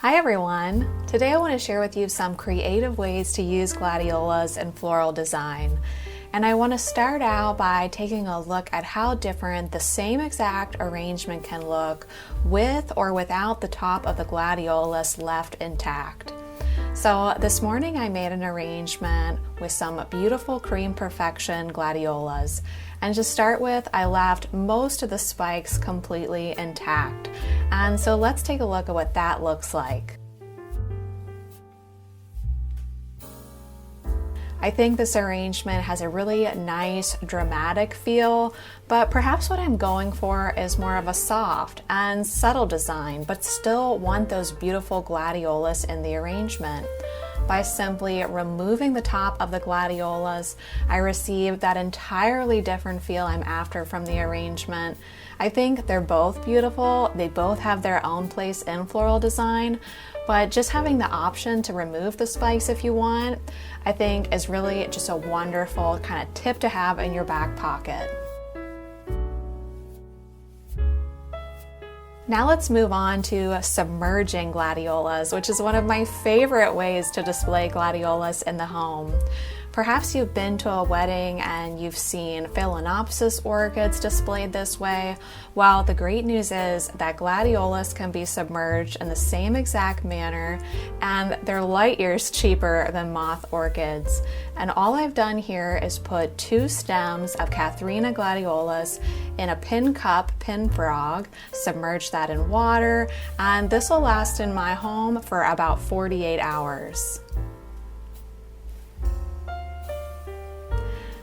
Hi everyone! Today I want to share with you some creative ways to use gladiolas in floral design. And I want to start out by taking a look at how different the same exact arrangement can look with or without the top of the gladiolus left intact. So this morning I made an arrangement with some beautiful cream perfection gladiolas. And to start with, I left most of the spikes completely intact. And so let's take a look at what that looks like. I think this arrangement has a really nice dramatic feel, but perhaps what I'm going for is more of a soft and subtle design, but still want those beautiful gladiolus in the arrangement. By simply removing the top of the gladiolas, I receive that entirely different feel I'm after from the arrangement. I think they're both beautiful, they both have their own place in floral design, but just having the option to remove the spikes if you want, I think is really just a wonderful kind of tip to have in your back pocket. Now let's move on to submerging gladiolas, which is one of my favorite ways to display gladiolas in the home. Perhaps you've been to a wedding and you've seen Phalaenopsis orchids displayed this way. Well, the great news is that gladiolus can be submerged in the same exact manner, and they're light years cheaper than moth orchids. And all I've done here is put 2 stems of Katharina gladiolus in a pin cup pin frog, submerge that in water, and this will last in my home for about 48 hours.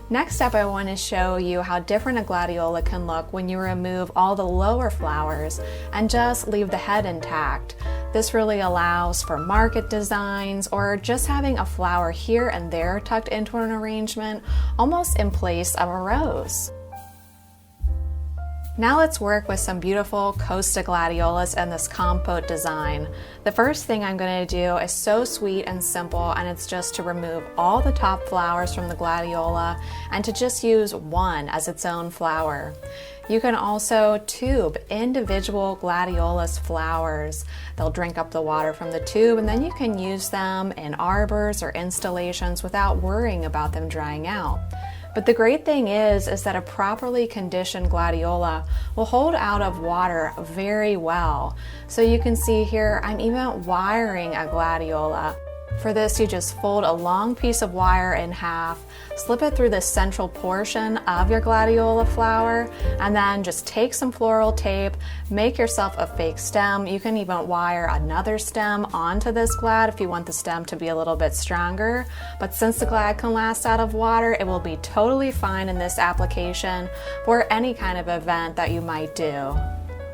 Next up, I want to show you how different a gladiola can look when you remove all the lower flowers and just leave the head intact. This really allows for market designs or just having a flower here and there tucked into an arrangement, almost in place of a rose. Now let's work with some beautiful Costa gladiolas and this compote design. The first thing I'm going to do is so sweet and simple, and it's just to remove all the top flowers from the gladiola and to just use one as its own flower. You can also tube individual gladiolus flowers. They'll drink up the water from the tube, and then you can use them in arbors or installations without worrying about them drying out. But the great thing is that a properly conditioned gladiola will hold out of water very well. So you can see here, I'm even wiring a gladiola. For this, you just fold a long piece of wire in half, slip it through the central portion of your gladiola flower, and then just take some floral tape, make yourself a fake stem. You can even wire another stem onto this glad if you want the stem to be a little bit stronger. But since the glad can last out of water, it will be totally fine in this application for any kind of event that you might do.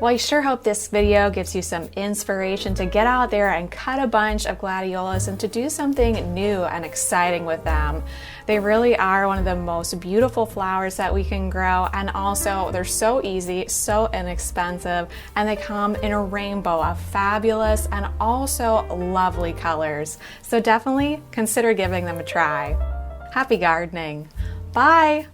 Well, I sure hope this video gives you some inspiration to get out there and cut a bunch of gladiolas and to do something new and exciting with them. They really are one of the most beautiful flowers that we can grow, and also they're so easy, so inexpensive, and they come in a rainbow of fabulous and also lovely colors. So definitely consider giving them a try. Happy gardening! Bye!